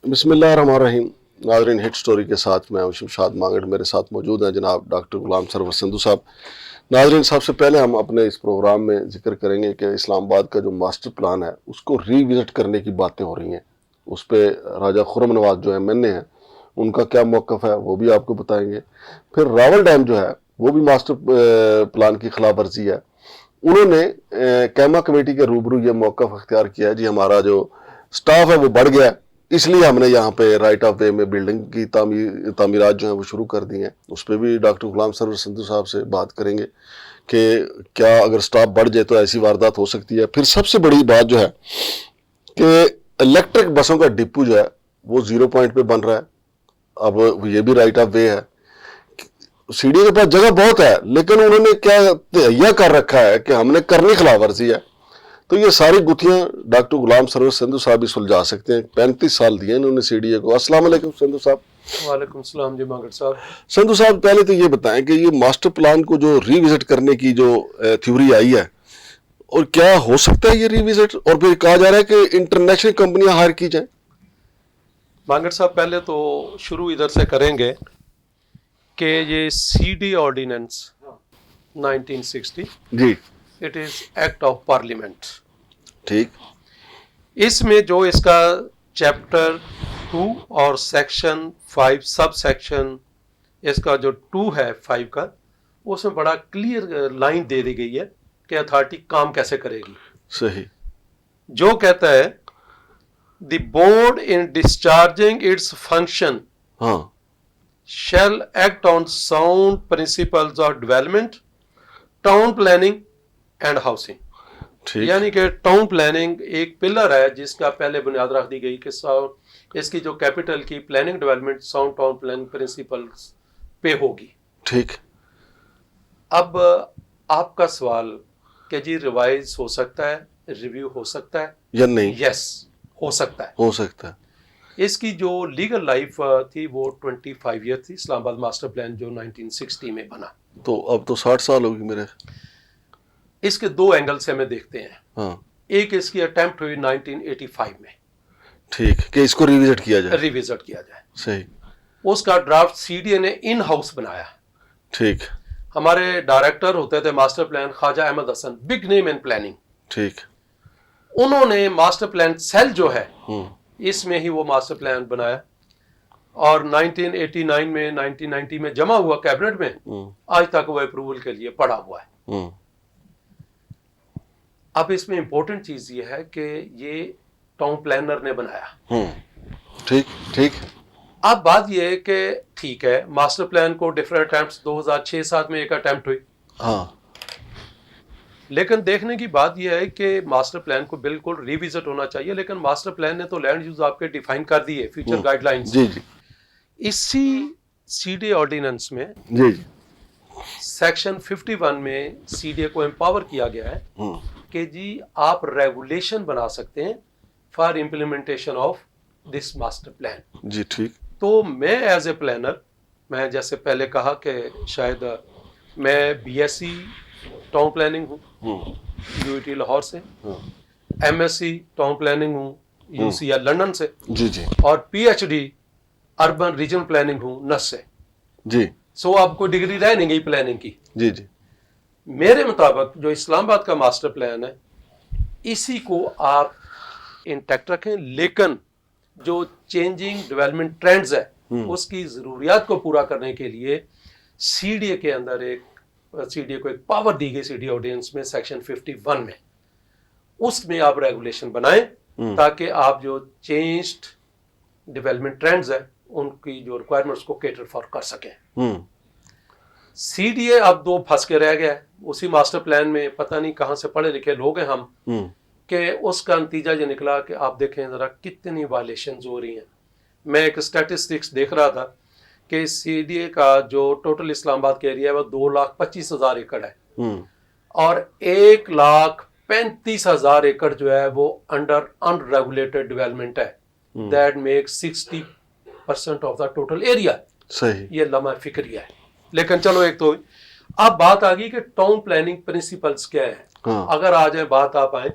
बिस्मिल्लाहिर्रहमानिर्रहीम। नाज़रीन, hit story के साथ मैं हूं शमशाद मांगड़। मेरे साथ मौजूद हैं जनाब डॉक्टर गुलाम सरवर संधू साहब। नाज़रीन, सबसे पहले हम अपने इस प्रोग्राम में जिक्र करेंगे कि इस्लामाबाद का जो मास्टर प्लान है उसको रीविज़िट करने की बातें हो रही हैं। उस पर राजा खुर्रम नवाज जो MNA हैं उनका क्या मौक़िफ़ है वो भी आपको बताएंगे। फिर रावल डैम जो है वो भी मास्टर प्लान की खिलाफ वर्जी है। उन्होंने कैमा कमेटी के रूबरू ये मौक़िफ़ अख्तियार किया है, जी हमारा जो स्टाफ है वो बढ़ गया है, इसलिए हमने यहाँ पे राइट ऑफ वे में बिल्डिंग की तामीरात जो हैं वो शुरू कर दी हैं। उस पर भी डॉक्टर गुलाम सरवर संधू साहब से बात करेंगे कि क्या अगर स्टाफ बढ़ जाए तो ऐसी वारदात हो सकती है। फिर सबसे बड़ी बात जो है कि इलेक्ट्रिक बसों का डिपो जो है वो 0 पॉइंट पे बन रहा है। अब ये भी राइट ऑफ वे है। सीडी के पास जगह बहुत है, लेकिन उन्होंने क्या तहैया कर रखा है कि हमने करनी खिलाफ वर्जी है। तो ये सारी गुत्थियां डॉक्टर गुलाम सरवर संधू साहब भी सुलझा सकते हैं। 35 साल दिए इन्होंने CDA को। अस्सलाम वालेकुम संधू साहब। वालेकुम सलाम जी मांगड़ साहब। संधू साहब, पहले तो ये बताएं कि ये मास्टर प्लान को जो रीविजिट करने की जो थ्योरी आई है, और क्या हो सकता है ये रीविजिट, और फिर कहा जा रहा है कि इंटरनेशनल कंपनियां हायर की जाए। मांगड़ साहब, पहले तो शुरू इधर से करेंगे कि ये CD ऑर्डिनेंस 1960 जी, it is act of parliament. ठीक। इसमें जो इसका चैप्टर 2 और सेक्शन 5 सब सेक्शन इसका जो 2 है 5 का, उसमें बड़ा क्लियर लाइन दे दी गई है कि अथॉरिटी काम कैसे करेगी। सही। जो कहता है the board in discharging its function हाँ, shall act on sound principles of development, town planning and housing। ठीक। यानी कि टाउन प्लानिंग एक पिलर है जिसका पहले बुनियाद रख दी गई कि इसकी जो कैपिटल की planning development sound town planning principles पे होगी। ठीक। अब आपका सवाल कि जी रिवाइज हो सकता है, रिव्यू हो सकता है या नहीं? यस, हो सकता है। हो सकता है। इसकी जो लीगल लाइफ थी वो 25 ईयर थी। इस्लामाबाद मास्टर प्लान जो 1960 में बना, तो अब तो 60 साल होगी मेरे। इसके 2 एंगल से हमें देखते हैं। हाँ, एक इसकी अटेम्प्ट हुई 1985 में, ठीक, कि इसको रिविजिट किया जाए। रिविजिट किया जाए। सही। उसका ड्राफ्ट CDA ने इन हाउस बनाया। ठीक। हमारे डायरेक्टर होते थे master plan Khwaja Ahmed Hasan, big name in planning. ठीक। उन्होंने मास्टर प्लान सेल जो है इसमें ही वो मास्टर प्लान बनाया, और 1989 में 1990 में जमा हुआ कैबिनेट में। आज तक वो अप्रूवल के लिए पड़ा हुआ है। अब इसमें इंपॉर्टेंट चीज ये है कि ये टाउन प्लानर ने बनाया। ठीक। ठीक। अब बात ये है कि ठीक है, मास्टर प्लान को डिफरेंट अटेम्प्ट्स 2006-7 में एक अटेम्प्ट हुई। हाँ, लेकिन देखने की बात यह है कि मास्टर प्लान को बिल्कुल रिविजिट होना चाहिए। लेकिन मास्टर प्लान ने तो लैंड यूज आपके डिफाइन कर दिए, फ्यूचर गाइडलाइंस। जी जी इसी CDA ऑर्डिनेंस में जी जी। सेक्शन 51 में CDA को एम्पावर किया गया है कि जी आप रेगुलेशन बना सकते हैं for implementation of this master plan. जी, ठीक। तो मैं एज ए प्लानर, मैं जैसे पहले कहा कि शायद मैं BSc टाउन प्लानिंग हूँ UET लाहौर से, MSc टाउन प्लानिंग हूँ UCL लंदन से, जी जी और PhD अर्बन रीजनल प्लानिंग हूँ NUS से। जी सो अब कोई डिग्री रह नहीं गई प्लानिंग की। जी जी। मेरे मुताबिक जो इस्लामाबाद का मास्टर प्लान है इसी को आप इंटैक्ट रखें, लेकिन जो चेंजिंग डेवलपमेंट ट्रेंड्स है उसकी ज़रूरियात को पूरा करने के लिए CDA के अंदर CDA को एक पावर दी गई CDA ऑर्डिनेंस में सेक्शन 51 में, उसमें आप रेगुलेशन बनाएं ताकि आप जो चेंज्ड डेवलपमेंट ट्रेंड्स है उनकी जो रिक्वायरमेंट्स को कैटर फॉर कर सकें। CDA अब 2 फंस के रह गया है उसी मास्टर प्लान में। पता नहीं कहाँ से पढ़े लिखे लोग हैं हम कि उसका नतीजा ये निकला कि आप देखें ज़रा कितनी वायलेशंस हो रही हैं। मैं एक स्टैटिस्टिक्स देख रहा था कि CDA का जो टोटल इस्लामाबाद का एरिया है वो 2,25,000 एकड़ है, और 1,35,000 एकड़ जो है वो अंडर अनरेगुलेटेड डेवलपमेंट है। That makes 60% of the total area. सही। ये लम्हा फिक्रिया है। लेकिन चलो, एक तो अब बात आ गई कि टाउन प्लानिंग प्रिंसिपल्स क्या है। हाँ। अगर आ जाए बात आप आए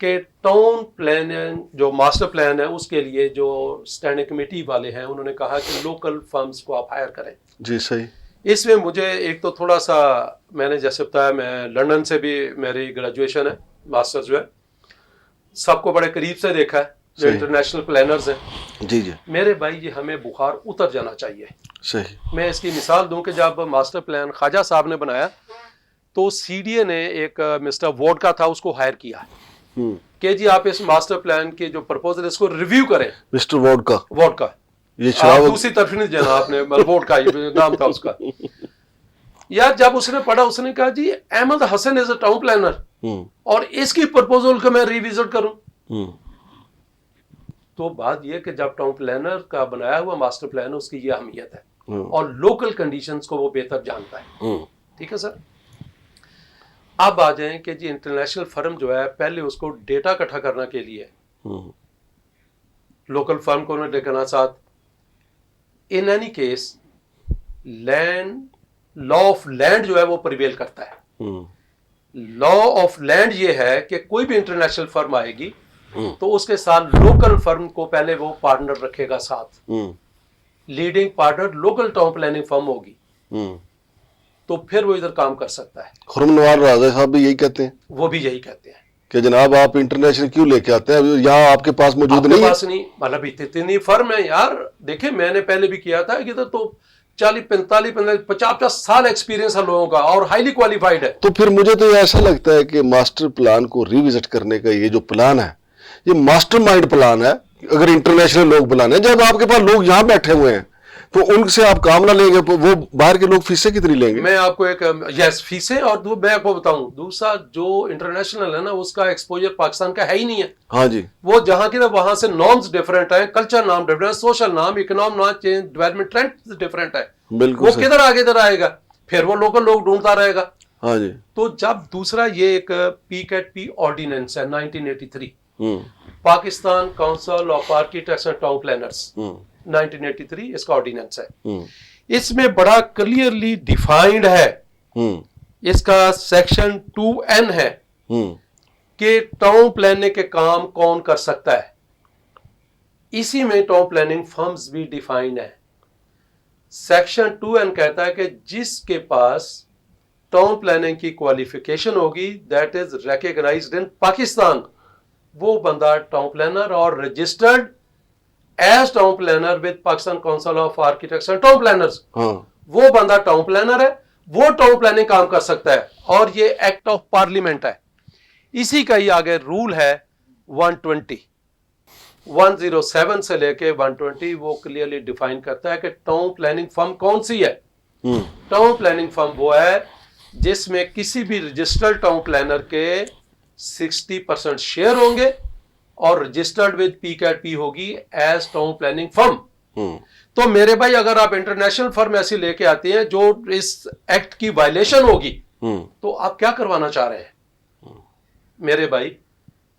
कि टाउन प्लानिंग जो मास्टर प्लान है उसके लिए जो स्टैंडिंग कमेटी वाले हैं उन्होंने कहा कि लोकल फर्म्स को आप हायर करें। जी सही। इसमें मुझे एक तो थोड़ा सा, मैंने जैसे बताया मैं लंदन से भी मेरी ग्रेजुएशन है, मास्टर्स जो है सबको बड़े करीब से देखा है जो सही। इंटरनेशनल प्लानर्स हैं। जी जी मेरे भाई ये हमें बुखार उतर जाना चाहिए। सही। मैं इसकी मिसाल दूं कि जब मास्टर प्लान ख्वाजा साहब ने बनाया तो सीडीए ने एक मिस्टर वोडका था उसको हायर किया कि जी आप इस मास्टर प्लान के जो प्रपोजल इसको रिव्यू करें। मिस्टर वोडका, वोडका ये आप शराब दूसरी तरफ नहीं जाना आपने, वोडका नाम था उसका। यार जब उसने पढ़ा उसने कहा जी Ahmed Hasan is a town planner और इसकी प्रपोजल को मैं रिविजिट करूं। तो बात यह कि जब टाउन प्लानर का बनाया हुआ मास्टर प्लान उसकी ये अहमियत है और लोकल कंडीशंस को वो बेहतर जानता है। ठीक है सर। अब आ जाएं कि जी इंटरनेशनल फर्म जो है पहले उसको डेटा इकट्ठा करने के लिए लोकल फर्म को देखना साथ। In any case land law of land जो है वो प्रिवेल करता है। लॉ ऑफ लैंड ये है कि कोई भी इंटरनेशनल फर्म आएगी तो उसके साथ लोकल फर्म को पहले वो पार्टनर रखेगा साथ। Leading partner local town planning firm होगी तो फिर वो इधर काम कर सकता है। खुरम नवाज राजा साहब भी यही कहते हैं, वो भी यही कहते हैं कि जनाब आप इंटरनेशनल क्यों लेके आते हैं, यहाँ आपके पास मौजूद आपके नहीं है। पास नहीं, मतलब इतनी फर्म है यार। देखिए मैंने पहले भी किया था कि इधर तो 40 45 50 साल एक्सपीरियंस है लोगों का और हाईली क्वालिफाइड है। तो फिर मुझे तो ऐसा लगता है कि मास्टर प्लान को रिविजिट करने का ये जो प्लान है ये मास्टरमाइंड प्लान है। अगर इंटरनेशनल लोग बुलाने, जब आपके पास लोग यहाँ बैठे हुए हैं तो उनसे आप काम ना लेंगे, वो बाहर के लोग फीसें कितनी लेंगे? मैं आपको एक यस फीसें और मैं आपको बताऊं दूसरा जो इंटरनेशनल है ना उसका एक्सपोजर पाकिस्तान का है ही नहीं है। हाँ जी। वो जहां की ना वहां से नॉर्म्स डिफरेंट है, कल्चर नाम डिफरेंट है, सोशल नाम, इकोनॉमिक नाम चेंज, डेवलपमेंट ट्रेंड डिफरेंट है। बिल्कुल वो किधर आगे इधर आएगा, फिर वो लोकल लोग ढूंढता रहेगा। हाँ जी। तो जब दूसरा ये एक पी ऑर्डिनेंस है 1983 Pakistan council of architects and town planners 1983 इसका ऑर्डिनेंस है। इसमें बड़ा क्लियरली डिफाइंड है, इसका सेक्शन 2N है कि टाउन प्लानिंग के काम कौन कर सकता है। इसी में टाउन प्लानिंग फर्म्स भी डिफाइंड है। सेक्शन 2N कहता है कि जिसके पास टाउन प्लानिंग की क्वालिफिकेशन होगी that is recognised in Pakistan, वो बंदा टाउन प्लानर और registered as town planner with Pakistan council of architects and town planners, वो बंदा टाउन प्लानर है, वो टाउन प्लानिंग काम कर सकता है। और ये एक्ट ऑफ पार्लियामेंट है। इसी का ही आगे रूल है 107 से लेके 120, वो क्लियरली डिफाइन करता है कि टाउन प्लानिंग फर्म कौन सी है। टाउन प्लानिंग फर्म वो है जिसमें किसी भी रजिस्टर्ड टाउन प्लानर के 60% शेयर होंगे और रजिस्टर्ड विद PCAT होगी एज टाउन प्लानिंग फर्म। तो मेरे भाई अगर आप इंटरनेशनल फर्म ऐसी लेके आते हैं जो इस एक्ट की वायलेशन होगी तो आप क्या करवाना चाह रहे हैं मेरे भाई?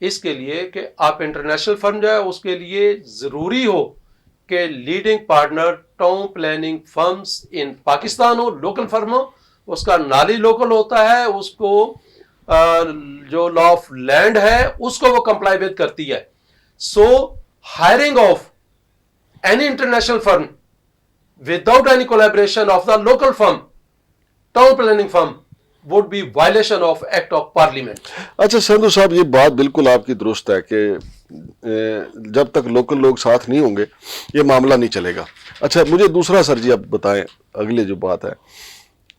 इसके लिए कि आप इंटरनेशनल फर्म जो है उसके लिए जरूरी हो कि leading partner town planning firms इन पाकिस्तान हो, लोकल फर्म हो, उसका नाली लोकल होता है, उसको जो लॉ ऑफ लैंड है उसको वो कंप्लाई विद करती है। So hiring of any international firm without any collaboration of the local firm town planning firm would be violation of act of parliament. अच्छा संधू साहब, ये बात बिल्कुल आपकी दुरुस्त है कि जब तक लोकल लोग साथ नहीं होंगे ये मामला नहीं चलेगा। अच्छा मुझे दूसरा सर जी आप बताएं, अगले जो बात है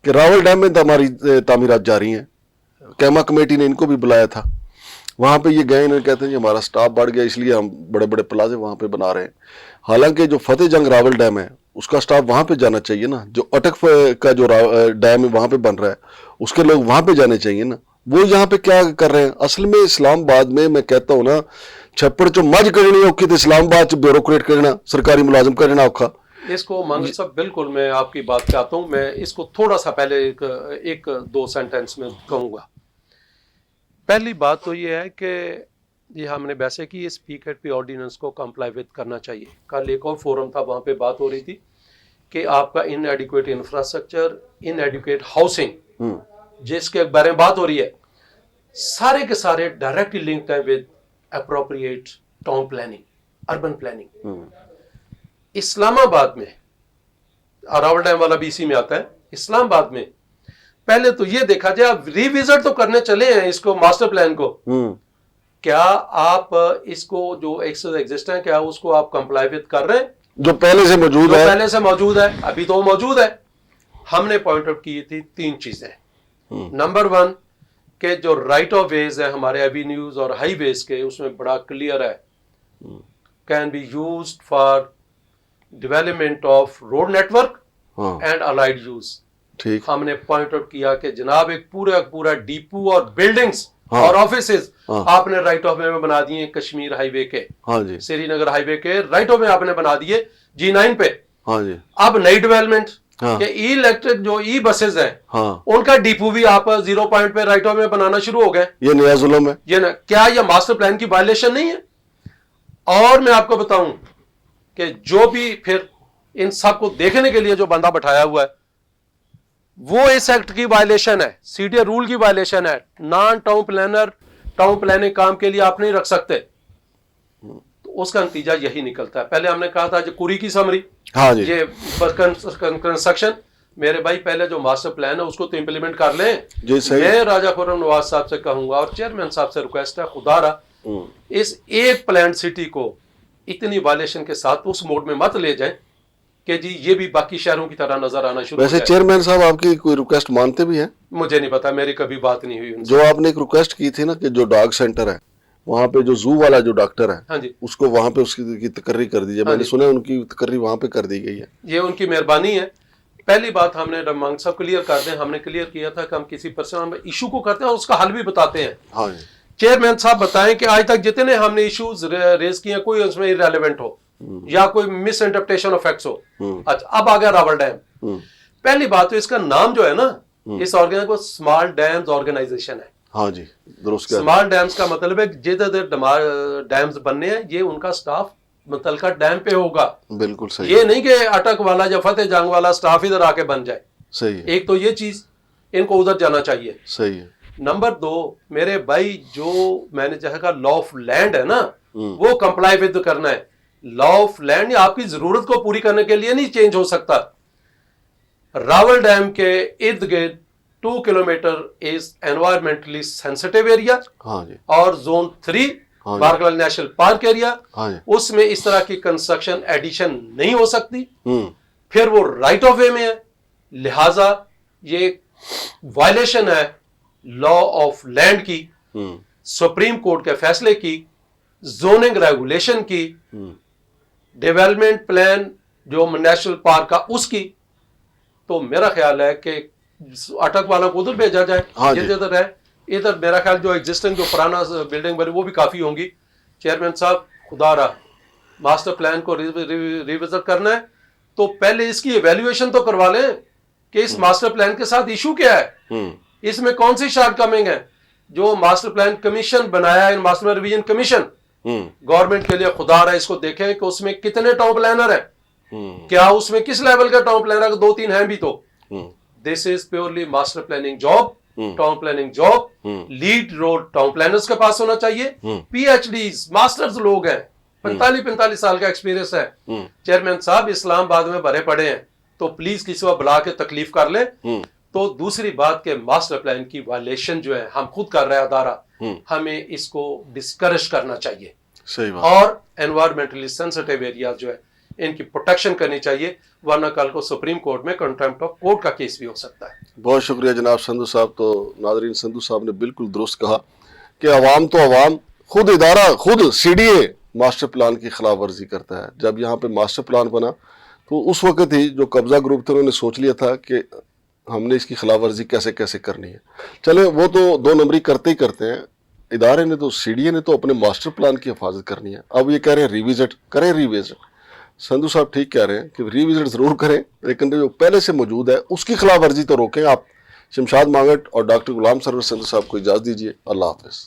कि रावल डैम में हमारी तामीरात जारी हैं, कैमा कमेटी ने इनको भी बुलाया था, वहाँ पे ये गए, इन्होंने कहते हैं कि हमारा स्टाफ बढ़ गया इसलिए हम बड़े बड़े प्लाजे वहाँ पे बना रहे हैं। हालांकि जो फतेह जंग रावल डैम है उसका स्टाफ वहाँ पे जाना चाहिए ना, जो अटक का जो डैम है वहाँ पे बन रहा है उसके लोग वहाँ पे जाने चाहिए ना, वो यहाँ पे क्या कर रहे हैं? असल में इस्लामाबाद में मैं कहता हूँ ना छप्पड़ चो मज करनी औखी तो इस्लामाबाद च ब्यूरोक्रेट करना, सरकारी मुलाजिम करना औखा। इसको मांगल साहब बिल्कुल मैं आपकी बात चाहता हूँ, मैं इसको थोड़ा सा पहले एक दो सेंटेंस में कहूँगा। पहली बात तो ये है कि ये हमने वैसे कि इस PCAT ऑर्डिनेंस को कंप्लाई विद करना चाहिए। कल एक और फोरम था वहाँ पे बात हो रही थी कि आपका इनएडिक्वेट इंफ्रास्ट्रक्चर, इनएडिक्वेट हाउसिंग जिसके बारे में बात हो रही है, सारे के सारे डायरेक्टली लिंक्ड है with appropriate town planning, urban planning. Islamabad में, और रावल डैम वाला भी इसी में आता है, इस्लामाबाद में पहले तो ये देखा जाए, आप रिविजिट तो करने चले हैं इसको, मास्टर प्लान को, क्या आप इसको जो एग्जिस्ट है, क्या उसको आप कंप्लाई विद कर रहे हैं? जो पहले से मौजूद है, पहले से मौजूद है, अभी तो मौजूद है। हमने पॉइंट आउट की थी 3 चीजें। नंबर 1 के जो राइट ऑफ वेज है हमारे एवेन्यूज और हाईवेज के, उसमें बड़ा क्लियर है, can be used for development of road network and allied use. ठीक, हमने पॉइंट आउट किया कि जनाब एक पूरा डिपो और बिल्डिंग्स और ऑफिसेज आपने राइट ऑफ वे में बना दिए, कश्मीर हाईवे के, श्रीनगर हाईवे के राइट ऑफ वे आपने बना दिए, G9 पे। अब नई डेवलपमेंट के इलेक्ट्रिक जो ई बसेज हैं, उनका डिपो भी आप 0 पॉइंट पे राइट ऑफ वे बनाना शुरू हो गए। ये नया जुल्म है। ये ना, क्या ये मास्टर प्लान की वायलेशन नहीं है? और मैं आपको बताऊं कि जो भी फिर इन सबको देखने के लिए जो बंदा बैठाया हुआ है, वो इस एक्ट की वायलेशन है, सीडीए रूल की वायलेशन है। Non town planner town planning काम के लिए आप नहीं रख सकते, तो उसका नतीजा यही निकलता है। पहले हमने कहा था जो कुरी की समरी, ये कंस्ट्रक्शन, मेरे भाई पहले जो मास्टर प्लान है उसको तो इंप्लीमेंट कर लें। मैं राजा खुर्रम नवाज साहब से कहूंगा और चेयरमैन साहब से रिक्वेस्ट है, खुदारा इस एक प्लान सिटी को इतनी वायलेशन के साथ उस मोड में मत ले जाए कि जी ये भी बाकी शहरों की तरह नजर आना शुरू। वैसे चेयरमैन साहब आपकी कोई रिक्वेस्ट मानते भी हैं? मुझे नहीं पता, मेरी कभी बात नहीं हुई उनसे। जो आपने एक रिक्वेस्ट की थी ना कि जो डॉग सेंटर है वहाँ पे जो जू वाला जो डॉक्टर है, हाँ जी, उसको वहाँ पे उसकी तकर्री कर दीजिए। मैंने सुना उनकी तकर्री वहाँ पे कर दी गई है। ये उनकी मेहरबानी है। पहली बात हमने मांग सब क्लियर कर दें, हमने क्लियर किया था कि हम किसी पर्सनल इशू को करते हैं और उसका हल भी बताते हैं। हाँ जी, चेयरमैन साहब बताएं कि आज तक जितने हमने इश्यूज रेज किए कोई उसमें इररिलेवेंट हो या कोई मिस इंटरप्रिटेशन ऑफ फैक्ट्स हो। अच्छा, अब आ गया रावल डैम। पहली बात तो इसका नाम जो है ना, इस ऑर्गेनाइजेशन को स्मॉल डैम्स ऑर्गेनाइजेशन है। हाँ जी, दुरुस्त। स्मॉल डैम्स का मतलब है जिधर डैम्स बनने हैं ये उनका स्टाफ मुतलका डैम पे होगा। बिल्कुल सही। ये नहीं कि अटक वाला या फतेह जंग वाला स्टाफ इधर आके बन जाए। सही है। एक तो ये चीज इनको उधर जाना चाहिए। सही है। नंबर 2, मेरे भाई जो मैंने कहा लॉ ऑफ लैंड है ना, वो कंप्लाई विद करना है। लॉ ऑफ लैंड आपकी जरूरत को पूरी करने के लिए नहीं चेंज हो सकता। रावल डैम के इर्द गिर्द 2 kilometre is environmentally sensitive area. हाँ जी। और zone 3 Bargal national park area, हाँ जी, उसमें इस तरह की कंस्ट्रक्शन एडिशन नहीं हो सकती। फिर वो राइट ऑफ वे में है, लिहाजा ये वायलेशन है लॉ ऑफ लैंड की, सुप्रीम कोर्ट के फैसले की, जोनिंग रेगुलेशन की, डेवलपमेंट प्लान जो नेशनल पार्क का उसकी। तो मेरा ख्याल है कि अटक वालों को उधर भेजा जाए। हाँ जिधर है इधर मेरा ख्याल जो एग्जिस्टिंग जो पुराना बिल्डिंग बनी वो भी काफी होंगी। चेयरमैन साहब, खुदारा मास्टर प्लान को रिविजिट करना है तो पहले इसकी एवेल्युएशन तो करवा लें कि इस मास्टर प्लान के साथ इशू क्या है, इसमें कौन सी शॉर्टकमिंग है। जो मास्टर प्लान कमीशन बनाया है, master plan revision commission, government के लिए खुदारा इसको देखें कि उसमें कितने टाउन प्लानर हैं, क्या उसमें किस लेवल का टाउन प्लानर, 2-3 हैं भी तो। This is purely master planning job, town planning job. Lead road town planners के पास होना चाहिए। पीएचडीज मास्टर्स लोग हैं, 45-45 साल का एक्सपीरियंस है। चेयरमैन साहब इस्लामाबाद में भरे पड़े हैं तो प्लीज किसी को बुला के तकलीफ कर ले। तो दूसरी बात के मास्टर प्लान की वायलेशन जो है हम खुद कर रहे हैं अदारा, हमें इसको डिस्करेज करना चाहिए। सही बात। और एनवायरमेंटली सेंसिटिव एरिया जो है इनकी प्रोटेक्शन करनी चाहिए, वरना कल को सुप्रीम कोर्ट में कंटेम्प्ट ऑफ कोर्ट का केस भी हो सकता है। बहुत शुक्रिया जनाब संधू साहब। तो नाजरीन, संधू साहब ने बिल्कुल दुरुस्त कहा कि अवाम तो अवाम, खुद इदारा, खुद सीडीए मास्टर प्लान की खिलाफ वर्जी करता है। जब यहाँ पे मास्टर प्लान बना तो उस वक्त ही जो कब्जा ग्रुप थे उन्होंने सोच लिया था कि हमने इसकी खिलाफ वर्जी कैसे कैसे करनी है। चले वो तो 2 नंबरी करते ही करते हैं, इदारे ने तो, सीडीए ने तो अपने मास्टर प्लान की हिफाजत करनी है। अब ये कह रहे हैं रिविजिट करें। रिविजिट, संधू साहब ठीक कह रहे हैं कि रिविजिट जरूर करें, लेकिन जो पहले से मौजूद है उसकी खिलाफ वर्जी तो रोकें आप। शमशाद मांगट और डॉक्टर गुलाम सरवर संधू साहब को इजाज़त दीजिए। अल्लाह हाफिज़।